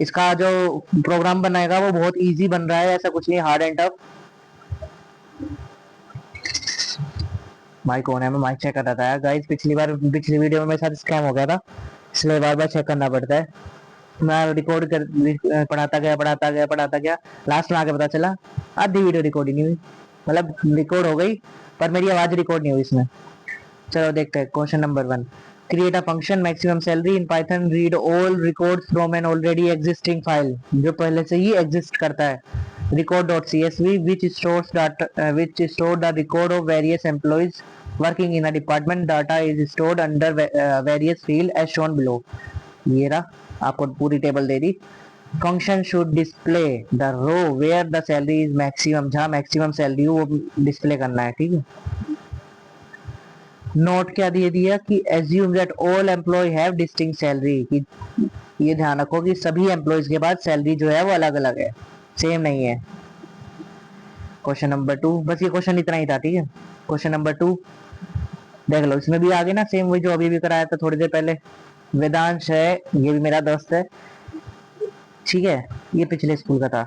इसका जो प्रोग्राम बनाएगा वो बहुत इजी बन रहा है, ऐसा कुछ नहीं हार्ड एंड टफ। माइक कौन है, मैं माइक चेक कर रहा था गाइस, पिछली पिछली वीडियो में मेरे साथ स्कैम हो गया था, इसलिए बार बार चेक करना पड़ता है। मैं रिकॉर्ड कर पढ़ाता गया, लास्ट में आके पता चला आधी वीडियो रिकॉर्ड ही नहीं हुई, मतलब रिकॉर्ड हो गई पर मेरी आवाज रिकॉर्ड नहीं हुई इसमें। चलो देखते हैं question number 1। Create a function maximum salary in Python, read all records from an already existing file, जो पहले से ही एग्जिस्ट करता है, record.csv which stores data, which store the record of various employees working in a department. Data is stored under various field as shown below। ये रहा, आपको पूरी table दे दी। Function should display the row where the salary is maximum, जहाँ maximum salary हो वो display करना है। ठीक है, नोट क्या दे दिया कि assume that all employ have distinct salary, कि ये ध्यान रखो कि सभी एम्प्लॉयज के बाद सैलरी जो है वो अलग अलग है, सेम नहीं है। क्वेश्चन नंबर 2, बस ये क्वेश्चन इतना ही था। ठीक है, क्वेश्चन नंबर 2 देख लो, इसमें भी आगे ना सेम वही जो अभी भी कराया था थोड़ी देर पहले। वेदांश है, ये भी मेरा दोस्त है। ठीक है, ये पिछले स्कूल का था।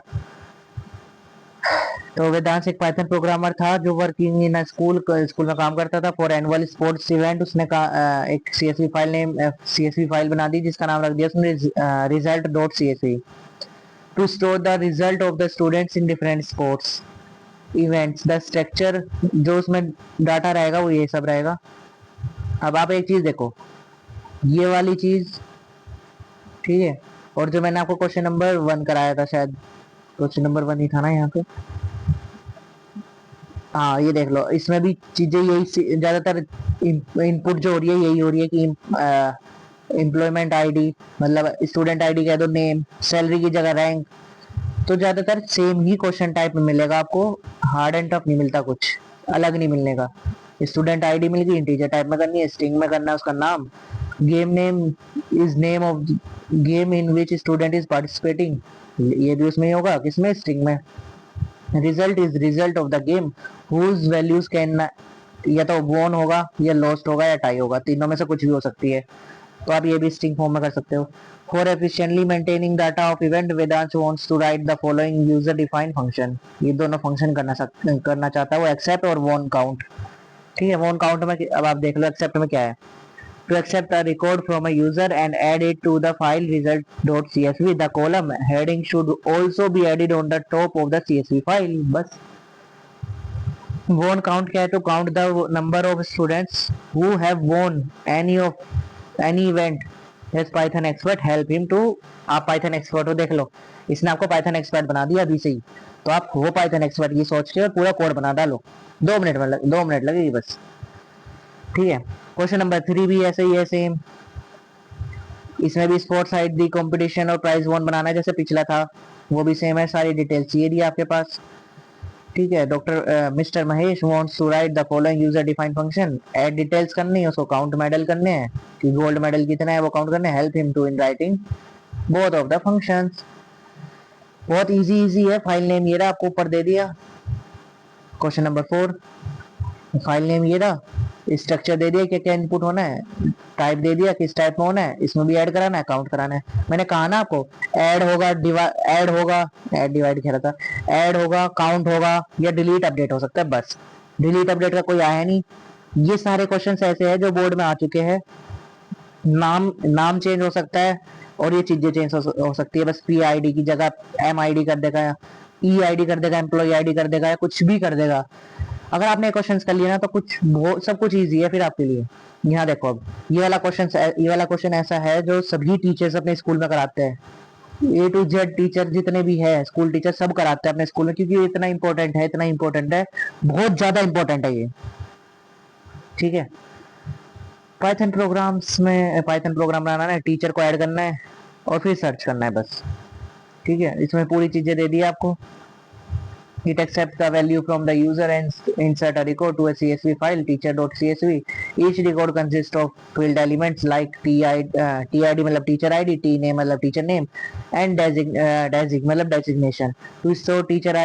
तो वेदांश एक पाइथन प्रोग्रामर था जो वर्किंग इन स्कूल में काम करता था फॉर एनुअल स्पोर्ट्स इवेंट। उसने एक सीएसवी फाइल बना दी जिसका नाम रख दिया उसने result.csv to store the result of the students in different sports events. The structure जो उसमें डाटा रहेगा वो ये सब रहेगा। अब आप एक चीज देखो, ये वाली चीज, ठीक है, और जो मैंने आपको क्वेश्चन नंबर 1 कराया था, शायद क्वेश्चन नंबर 1 ही था ना यहाँ पे, हाँ ये देख लो, इसमें भी चीजें यही ज्यादातर इनपुट जो हो रही है यही हो रही है कि एम्प्लॉयमेंट आईडी, मतलब स्टूडेंट आईडी कह दो, नेम, सैलरी की जगह रैंक, तो ज्यादातर सेम ही क्वेश्चन टाइप में मिलेगा आपको, हार्ड एंड टफ नहीं मिलता, कुछ अलग नहीं मिलने का। स्टूडेंट आईडी मिल गई, इंटीजर टाइप में करनी है, स्ट्रिंग में करना है उसका नाम, game name is name of game in which student is participating, ये भी उसमें ही होगा, किसमें, स्ट्रिंग में। Result is result of the game whose values can, या तो वॉन होगा या लॉस्ट होगा या टाई होगा, तीनों में से कुछ भी हो सकती है, तो आप ये भी स्ट्रिंग फॉर्म में कर सकते हो। For efficiently maintaining data of event, Vedansh wants to write the following user defined function. ये दोनों फंक्शन करना चाहता है वो, एक्सेप्ट और वॉन काउंट। ठीक है, वॉन काउंट में अब आप देख लो एक्सेप्ट में क्या है, to accept a record from a user and add it to the file result.csv. The column heading should also be added on the top of the csv file. बस won count क्या है, तो count the number of students who have won any event. Yes, Python expert help him to. आप Python expert हो, देख लो इसने आपको Python expert बना दिया अभी से ही, तो आप हो Python expert ये सोच के और पूरा कोड बना डालो, 2 मिनट लगेगी बस, ठीक है। क्वेश्चन नंबर 3 भी ऐसे ही है, सेम। इसमें भी स्पोर्ट्स साइड दी कंपटीशन और प्राइज वन बनाना है जैसे पिछला था, वो भी सेम है, सारी डिटेल्स ये दी आपके पास, ठीक है। Doctor mister Mahesh wants to write the following user defined function, add details करनी है, उसको काउंट मेडल करने हैं कि गोल्ड मेडल कितना है वो काउंट करने हैं, help him to in writing both of the functions. बहुत इजी है। फाइल नेम ये रहा, आपको ऊपर दे दिया। क्वेश्चन नंबर 4, फाइल नेम ये रहा, स्ट्रक्चर दे दिया क्या क्या इनपुट होना है, टाइप दे दिया किस टाइप में होना है, इसमें भी ऐड कराना है काउंट कराना है। मैंने कहा ना आपको ऐड होगा, ऐड डिवाइड कह रहा था, ऐड होगा, काउंट होगा या डिलीट अपडेट हो सकता है, बस डिलीट अपडेट का कोई आया नहीं। ये सारे क्वेश्चन ऐसे हैं जो बोर्ड में आ चुके हैं। नाम चेंज हो सकता है और ये चीजें चेंज हो सकती है, बस पी आई डी की जगह एम आई डी कर देगा, ई आई डी कर देगा, एम्प्लॉय आई डी कर देगा, या कुछ भी कर देगा। अगर आपने क्वेश्चंस कर लिया ना तो सब कुछ इजी है फिर आपके लिए। यहाँ देखो, अब ये वाला क्वेश्चन ऐसा है जो सभी टीचर्स अपने स्कूल में कराते हैं, ए टू जेड टीचर जितने भी है स्कूल टीचर सब कराते हैं अपने स्कूल में, क्योंकि ये इतना इंपॉर्टेंट है, बहुत ज्यादा इंपॉर्टेंट है ये, ठीक है। पाइथन प्रोग्राम बनाना है, टीचर को ऐड करना है और फिर सर्च करना है बस, ठीक है। इसमें पूरी चीजें दे दी आपको। It accepts the value from the user and insert a record to a CSV file, teacher.csv. Each record consists of filled elements like TID मतलब teacher ID, T name मतलब teacher name, and मतलब designation. To store teacher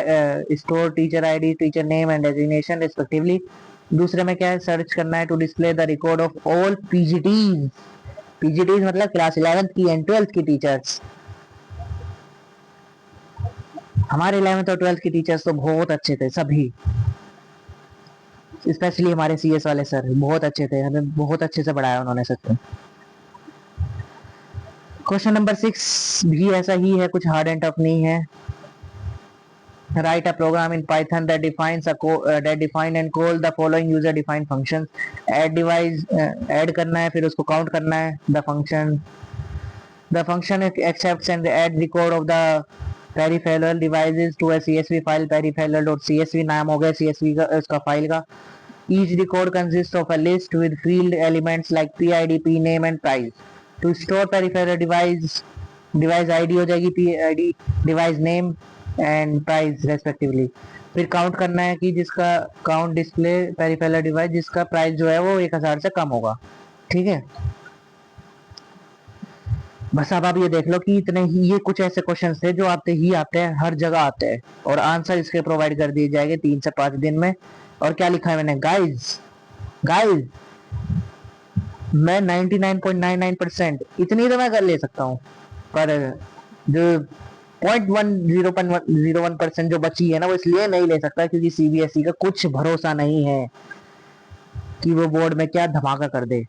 ID, teacher name and designation respectively. दूसरे में क्या है, search करना है to display the record of all PGTs मतलब क्लास 11th की एंड 12th की टीचर्स। हमारे 11th और 12th की टीचर्स तो बहुत अच्छे थे सभी, स्पेशली हमारे सीएस वाले सर बहुत अच्छे थे, हमें बहुत अच्छे से पढ़ाया उन्होंने सच में। क्वेश्चन नंबर 6 भी ऐसा ही है, कुछ हार्ड एंड टफ नहीं है। Write a program in Python that define and call the following user defined functions. Add करना है, फिर उसको काउंट करना है। The function accepts and add record of the peripheral devices to a CSV file, peripheral.csv नाम हो गया CSV का उसका फाइल का। Each record consists of a list with field elements like PID, P name and price. To store peripheral device ID हो जाएगी PID, device name and price respectively. फिर count करना है कि जिसका काउंट डिस्प्ले पेरिफेरल डिवाइस जिसका price जो है वो 1000 से कम होगा, ठीक है। बस अब आप ये देख लो कि इतने ही, ये कुछ ऐसे क्वेश्चंस थे जो आते हैं, हर जगह आते हैं, और आंसर इसके प्रोवाइड कर दिए जाएंगे 3 से 5 दिन में। और क्या लिखा है मैंने, गाइज मैं 99.99% इतनी तो मैं कर ले सकता हूँ, पर जो 0.101% जो बची है ना वो इसलिए नहीं ले सकता क्योंकि सीबीएसई का कुछ भरोसा नहीं है कि वो बोर्ड में क्या धमाका कर दे।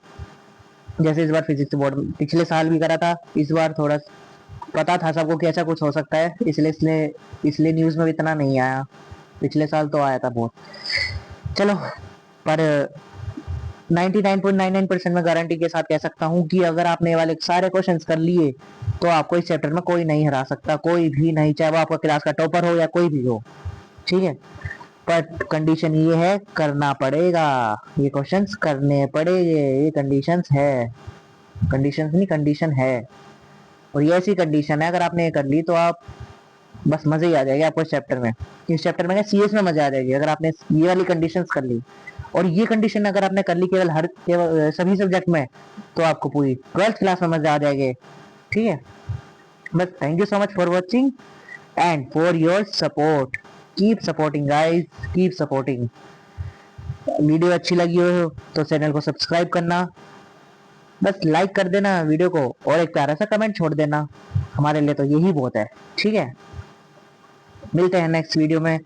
जैसे इस बार फिजिक्स बोर्ड पिछले साल भी करा था, इस बार थोड़ा पता था सबको कि ऐसा कुछ हो सकता है, इसलिए न्यूज में इतना नहीं आया, पिछले साल तो आया था बहुत। चलो, पर 99.99% में गारंटी के साथ कह सकता हूँ कि अगर आपने ये वाले सारे क्वेश्चंस कर लिए तो आपको इस चैप्टर में कोई नहीं हरा सकता, कोई भी नहीं, चाहे वो आपका क्लास का टॉपर हो या कोई भी हो, ठीक है। पर कंडीशन ये है, करना पड़ेगा, ये क्वेश्चंस करने पड़ेंगे, ये कंडीशंस नहीं कंडीशन है। और ये ऐसी कंडीशन है, अगर आपने ये कर ली तो आप बस मजे ही आ जाएगा आपको इस चैप्टर में क्या सीएस में मजा आ जाएगी अगर आपने ये वाली कंडीशंस कर ली। और ये कंडीशन अगर आपने कर ली केवल सभी सब्जेक्ट में, तो आपको पूरी 12th क्लास में मजा आ जाएगी, ठीक है। बस thank you so much for watching and for your support, keep supporting guys, keep supporting. Video अच्छी लगी हो तो चैनल को सब्सक्राइब करना, बस लाइक कर देना वीडियो को और एक प्यारा सा कमेंट छोड़ देना, हमारे लिए तो यही बहुत है, ठीक है। मिलते हैं नेक्स्ट वीडियो में।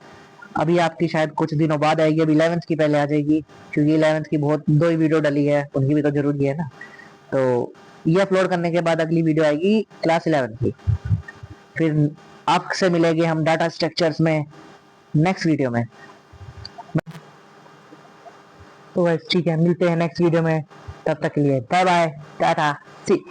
अभी आपकी शायद कुछ दिनों बाद आएगी, अभी 11th की पहले आ जाएगी क्योंकि 11th की बहुत 2 ही वीडियो डली है, उनकी भी तो जरूरी है ना। तो ये अपलोड करने के बाद अगली वीडियो आएगी क्लास 11 की। फिर आपसे मिलेंगे हम डाटा स्ट्रक्चर्स में नेक्स्ट वीडियो में। तो बस ठीक है, मिलते हैं नेक्स्ट वीडियो में, तब तक के लिए बाय बाय, टाटा, सी।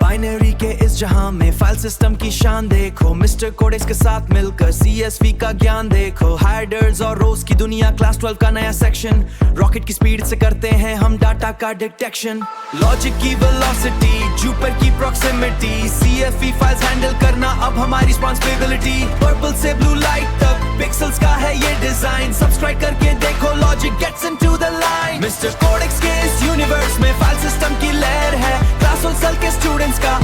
बाइनरी के इस जहां में फाइल सिस्टम की शान देखो, मिस्टर कोडेक्स के साथ मिलकर CSV का ज्ञान देखो। हाइडर्स और रोज की दुनिया, क्लास 12 का नया सेक्शन, रॉकेट की स्पीड से करते हैं हम डाटा का डिटेक्शन। लॉजिक की वेलोसिटी, जुपिटर की प्रॉक्सिमिटी, CFV फाइल्स हैंडल करना अब हमारी रिस्पांसिबिलिटी। पर्पल से ब्लू लाइट तक पिक्सेल्स का है ये डिजाइन, सब्सक्राइब करके देखो, logic gates into the line. Mister Codex के इस यूनिवर्स में फाइल सिस्टम की लहर है, क्लास 12 के स्टूडेंट्स का